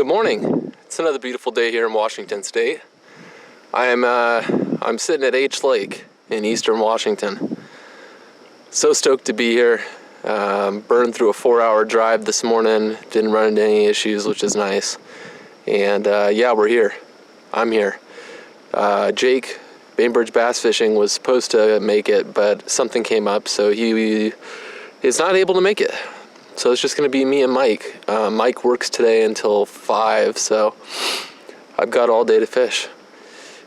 Good morning. It's another beautiful day here in Washington State. I'm sitting at H Lake in eastern Washington. So stoked to be here. Burned through a 4-hour drive this morning. Didn't run into any issues, which is nice. And yeah, we're here. I'm here. Jake, Bainbridge Bass Fishing, was supposed to make it, but something came up, so he is not able to make it. So it's just going to be me and Mike. Mike works today until 5, so I've got all day to fish.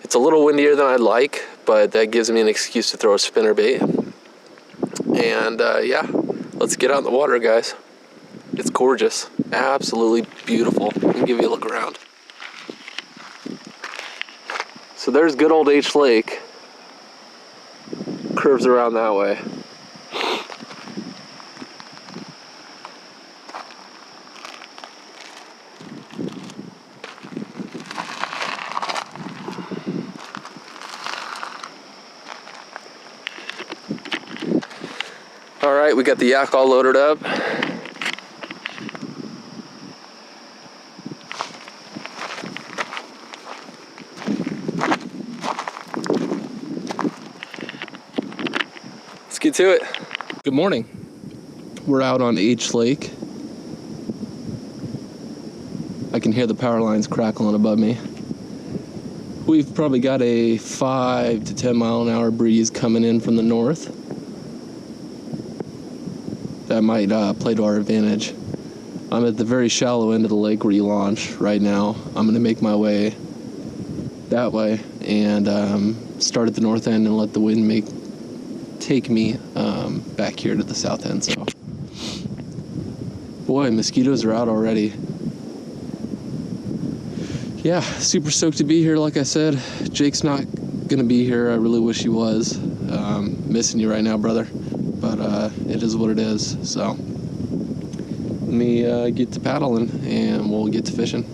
It's a little windier than I'd like, but that gives me an excuse to throw a spinnerbait. And yeah, let's get out in the water, guys. It's gorgeous, absolutely beautiful. Let me give you a look around. So there's good old H Lake. Curves around that way. All right, we got the yak all loaded up. Let's get to it. Good morning. We're out on H Lake. I can hear the power lines crackling above me. We've probably got a 5 to 10 mile an hour breeze coming in from the north. That might play to our advantage. I'm at the very shallow end of the lake where you launch right now. I'm going to make my way that way and start at the north end and let the wind take me back here to the south end. So, boy, mosquitoes are out already. Yeah, super stoked to be here. Like I said, Jake's not going to be here. I really wish he was. Missing you right now, brother. But it is what it is. So let me get to paddling and we'll get to fishing.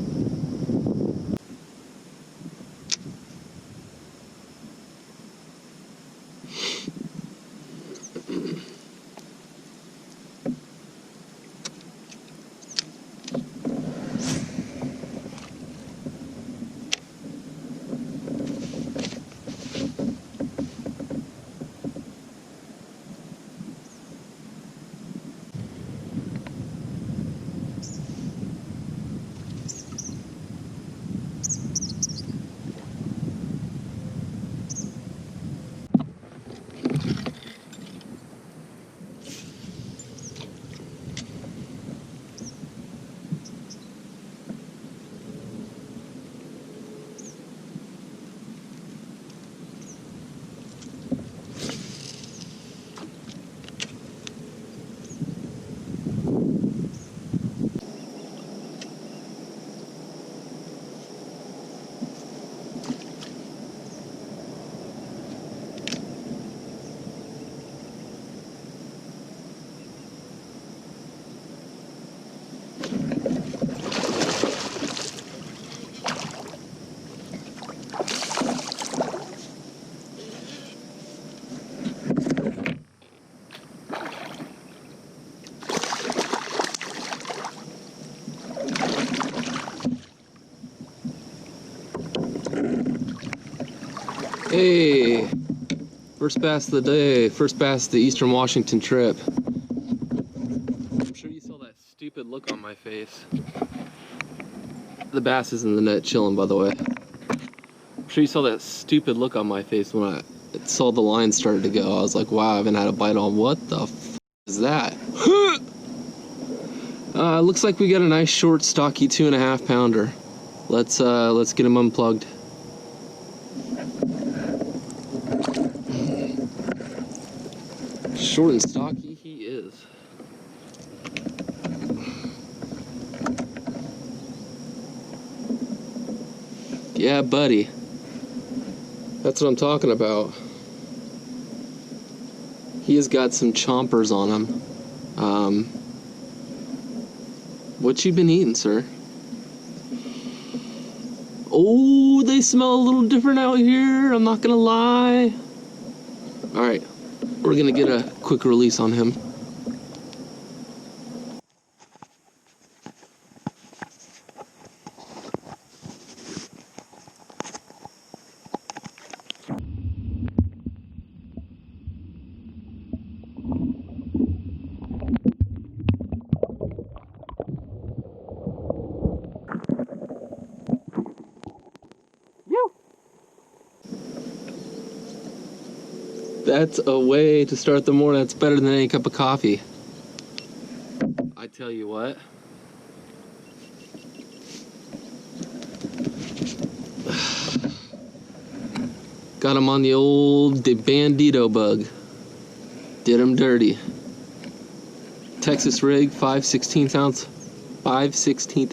Hey, first bass of the day, first bass of the Eastern Washington trip. I'm sure you saw that stupid look on my face. The bass is in the net chilling, by the way. I'm sure you saw that stupid look on my face when I saw the line started to go. I was like, wow, I haven't had a bite on. What the f is that? Looks like we got a nice short, stocky 2.5 pounder. Let's get him unplugged. Short and stocky he is. Yeah, buddy. That's what I'm talking about. He has got some chompers on him. What you been eating, sir? Oh, they smell a little different out here, I'm not gonna lie. Alright, we're gonna get a quick release on him. That's a way to start the morning. That's better than any cup of coffee. I tell you what. Got him on the old Bandito bug. Did him dirty. Texas rig, 5/16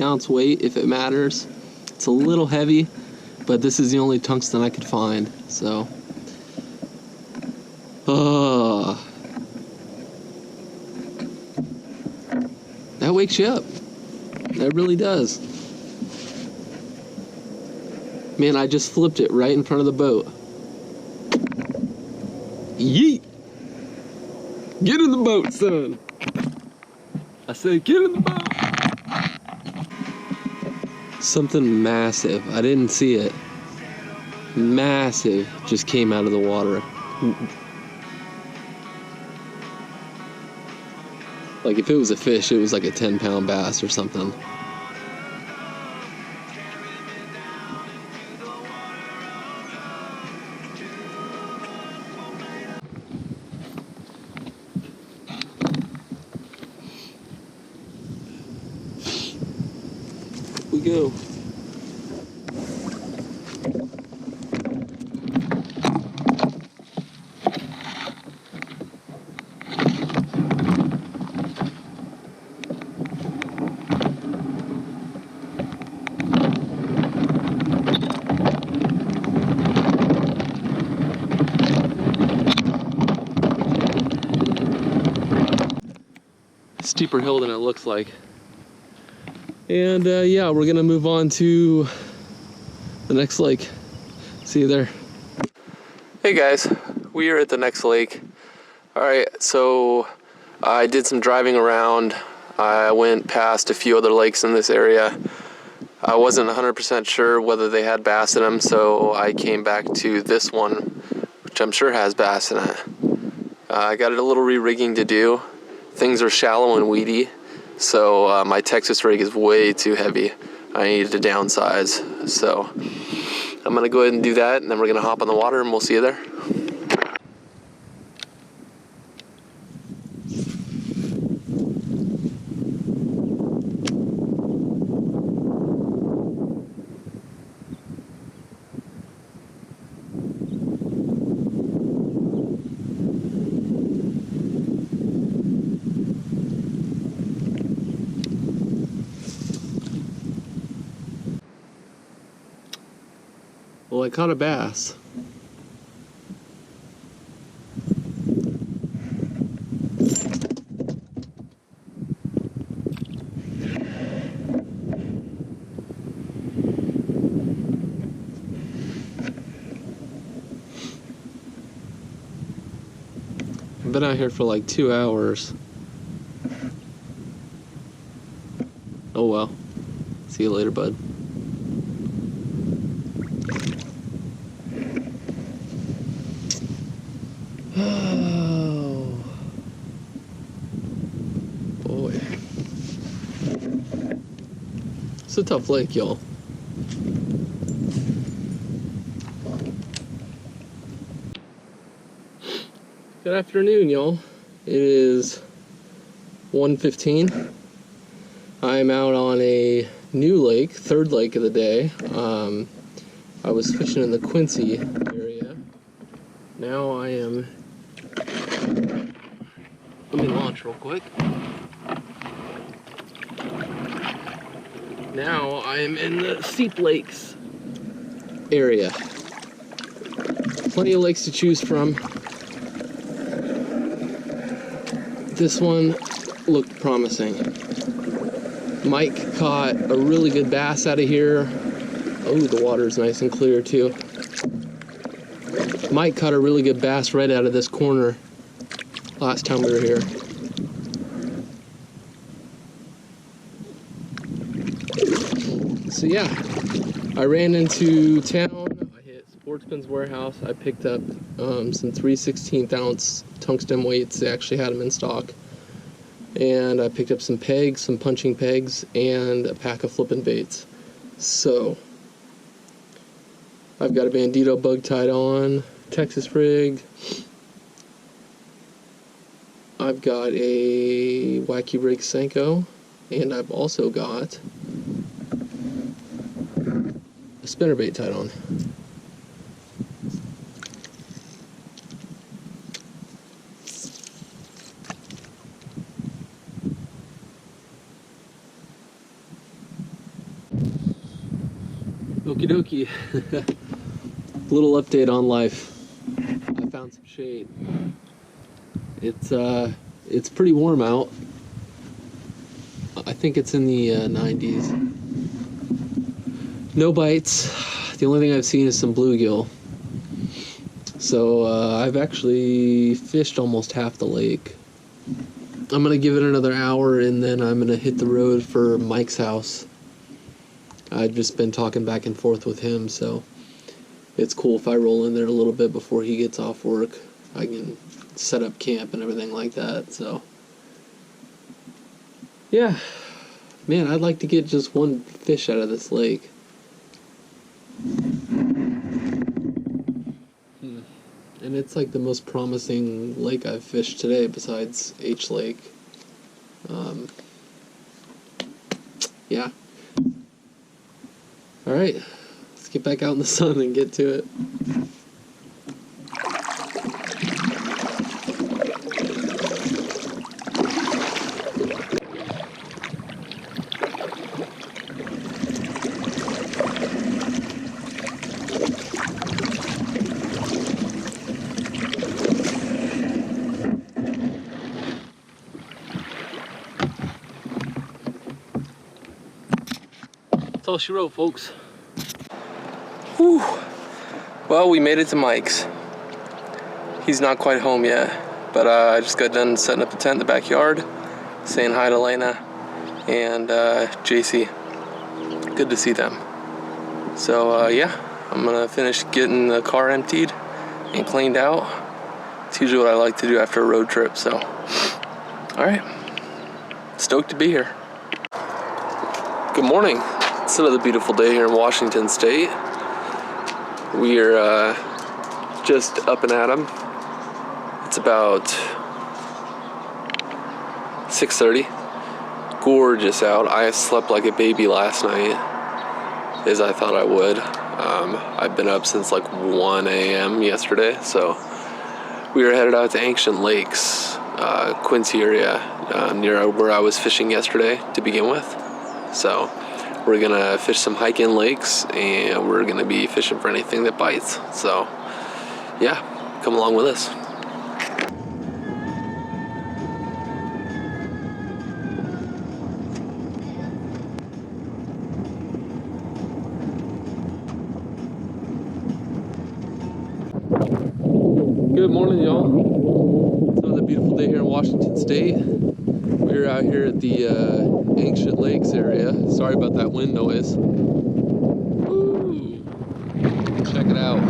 ounce weight if it matters. It's a little heavy, but this is the only tungsten I could find, so. That wakes you up. That really does. Man, I just flipped it right in front of the boat. Yeet! Get in the boat, son! I said, get in the boat! Something massive. I didn't see it. Massive just came out of the water. Like if it was a fish, it was like a 10-pound bass or something. We go. Steeper hill than it looks like. And yeah, we're gonna move on to the next lake. See you there. Hey guys, we are at the next lake. All right, so I did some driving around. I went past a few other lakes in this area. I wasn't 100% sure whether they had bass in them, so I came back to this one, which I'm sure has bass in it. I got a little re-rigging to do. Things are shallow and weedy, so my Texas rig is way too heavy. I needed to downsize, so I'm gonna go ahead and do that, and then we're gonna hop on the water and we'll see you there. Well, I caught a bass. I've been out here for like 2 hours. Oh well. See you later, bud. Oh boy, it's a tough lake, y'all. Good afternoon, y'all. It is 1:15. I'm out on a new lake, third lake of the day. I was fishing in the Quincy area. Now I am. Let me launch real quick. Now I am in the Steep Lakes area. Plenty of lakes to choose from. This one looked promising. Mike caught a really good bass out of here. Oh, the water's nice and clear too. Mike caught a really good bass right out of this corner last time we were here. So yeah, I ran into town. I hit Sportsman's Warehouse. I picked up some 3/16 ounce tungsten weights. They actually had them in stock. And I picked up some pegs, some punching pegs, and a pack of flipping baits. So I've got a Bandito bug tied on, Texas rig, I've got a Wacky Rig Senko, and I've also got a spinnerbait tied on. Okie dokie. Little update on life. I found some shade. It's pretty warm out. I think it's in the 90s. No bites. The only thing I've seen is some bluegill. So I've actually fished almost half the lake. I'm gonna give it another hour and then I'm gonna hit the road for Mike's house. I've just been talking back and forth with him, so it's cool if I roll in there a little bit before he gets off work. I can set up camp and everything like that, so yeah. Man, I'd like to get just one fish out of this lake. And it's like the most promising lake I've fished today besides H Lake. Yeah. Alright, let's get back out in the sun and get to it. That's all she wrote, folks. Whew. Well, we made it to Mike's. He's not quite home yet, but I just got done setting up the tent in the backyard, saying hi to Lena and JC. Good to see them. So yeah, I'm gonna finish getting the car emptied and cleaned out. It's usually what I like to do after a road trip, so alright. Stoked to be here. Good morning. It's another beautiful day here in Washington State. We are just up and at 'em. It's about 6:30. Gorgeous out. I slept like a baby last night, as I thought I would. I've been up since like 1 a.m. yesterday, so we were headed out to Ancient Lakes, Quincy area, near where I was fishing yesterday to begin with. So we're gonna fish some hike-in lakes, and we're gonna be fishing for anything that bites. So yeah, come along with us. Good morning, y'all. It's another beautiful day here in Washington State. We're out here at the Ancient Lakes area. Sorry about that wind noise. Ooh, check it out.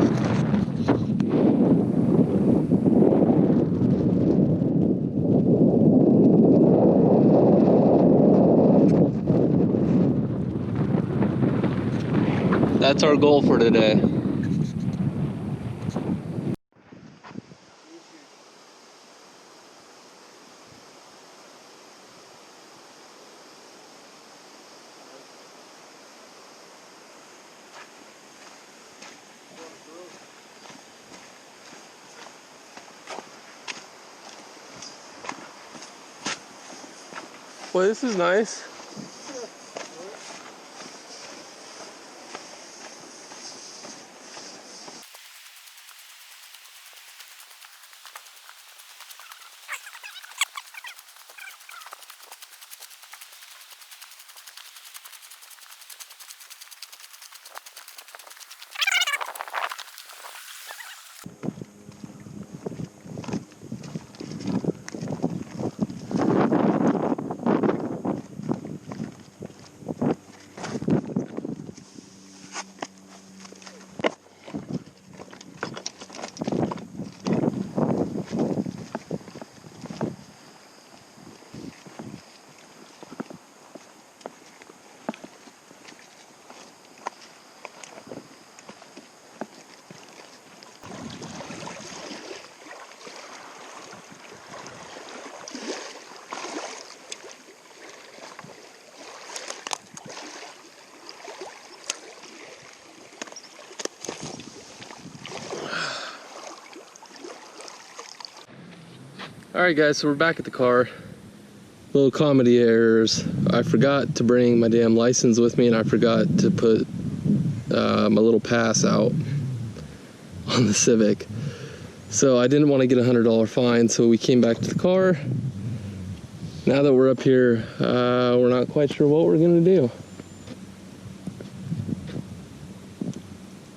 That's our goal for today. Well, this is nice. Alright guys, so we're back at the car. Little comedy errors. I forgot to bring my damn license with me, and I forgot to put my little pass out on the Civic. So I didn't want to get a $100 fine, so we came back to the car. Now that we're up here, we're not quite sure what we're gonna do.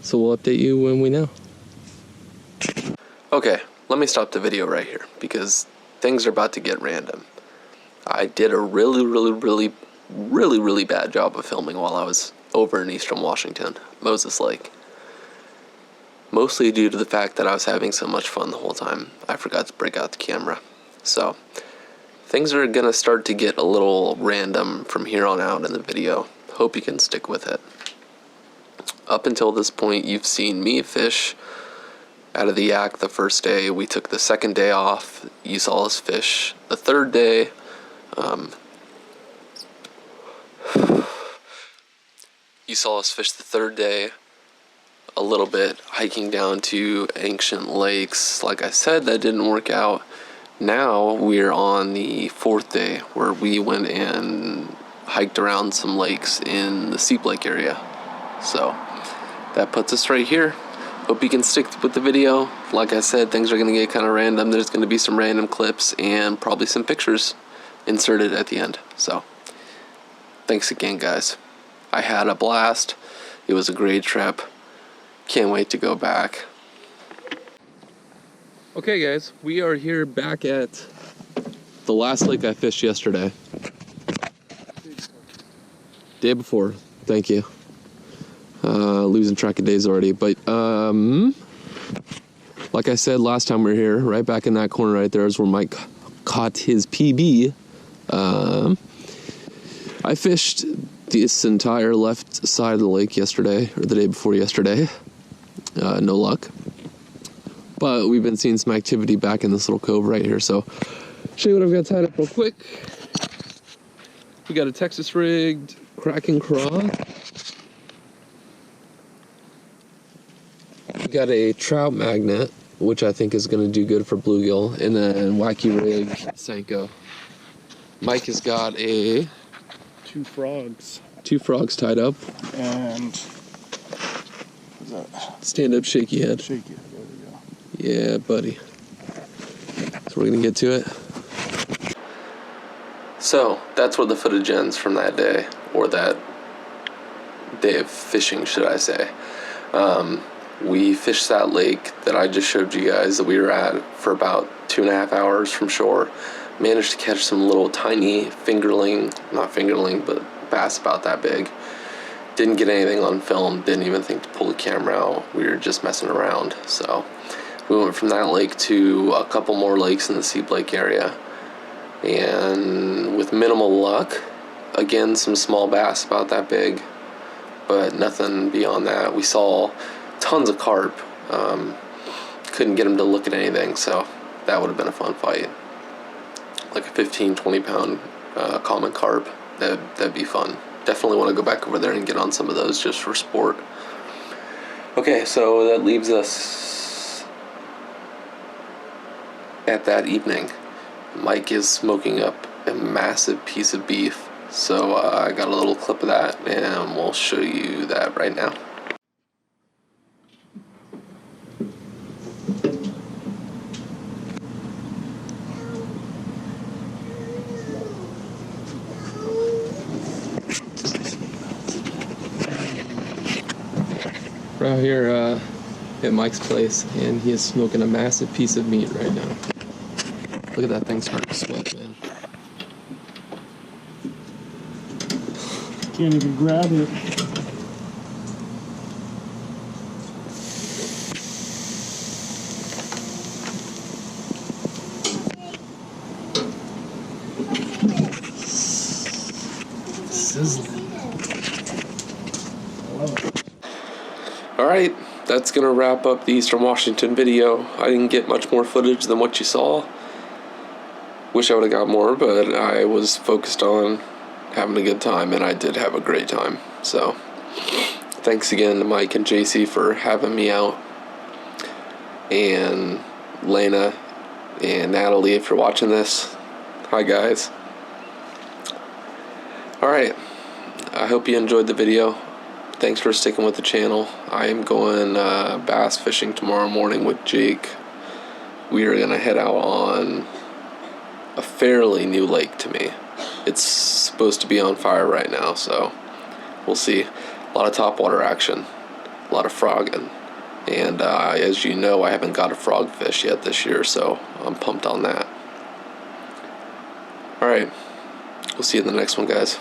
So we'll update you when we know. Okay, let me stop the video right here because things are about to get random. I did a really bad job of filming while I was over in Eastern Washington, Moses Lake. Mostly due to the fact that I was having so much fun the whole time, I forgot to break out the camera. So, things are gonna start to get a little random from here on out in the video. Hope you can stick with it. Up until this point, you've seen me fish out of the Yak the first day. We took the second day off. You saw us fish the third day. You saw us fish the third day a little bit, hiking down to Ancient Lakes. Like I said, that didn't work out. Now we're on the fourth day where we went and hiked around some lakes in the Seep Lake area. So that puts us right here. Hope you can stick with the video. Like I said, things are going to get kind of random. There's going to be some random clips and probably some pictures inserted at the end. So thanks again, guys. I had a blast. It was a great trip. Can't wait to go back. Okay guys, we are here back at the last lake I fished yesterday. Day before, thank you. Losing track of days already, but like I said last time we were here, right back in that corner right there is where Mike caught his PB. I fished this entire left side of the lake yesterday, or the day before yesterday. No luck. But we've been seeing some activity back in this little cove right here, so show you what I've got tied up real quick. We got a Texas rigged Kraken craw. We got a trout magnet, which I think is going to do good for bluegill, and then wacky rig Senko. Mike has got two frogs tied up, and stand up shaky head. Shaky head, there we go. Yeah, buddy. So we're gonna get to it. So that's where the footage ends from that day, or that day of fishing, should I say. We fished that lake that I just showed you guys that we were at for about 2.5 hours from shore. Managed to catch some little tiny not fingerling, but bass about that big. Didn't get anything on film, didn't even think to pull the camera out. We were just messing around. So we went from that lake to a couple more lakes in the Seep Lake area. And with minimal luck, again, some small bass about that big, but nothing beyond that. We saw tons of carp. Couldn't get them to look at anything, so that would have been a fun fight. Like a 15-20 pound common carp, that'd be fun. Definitely want to go back over there and get on some of those just for sport. Okay, so that leaves us at that evening. Mike is smoking up a massive piece of beef, so I got a little clip of that, and we'll show you that right now. We're out here at Mike's place, and he is smoking a massive piece of meat right now. Look at that thing starting to sweat, man. Can't even grab it. Sizzling. Alright, that's gonna wrap up the Eastern Washington video. I didn't get much more footage than what you saw. Wish I would have got more, but I was focused on having a good time, and I did have a great time. So, thanks again to Mike and JC for having me out. And Lena And Natalie, if you're watching this, hi guys. Alright, I hope you enjoyed the video. Thanks for sticking with the channel. I am going bass fishing tomorrow morning with Jake. We are going to head out on a fairly new lake to me. It's supposed to be on fire right now, so we'll see. A lot of topwater action, a lot of frogging, and as you know, I haven't got a frog fish yet this year, so I'm pumped on that. Alright, we'll see you in the next one, guys.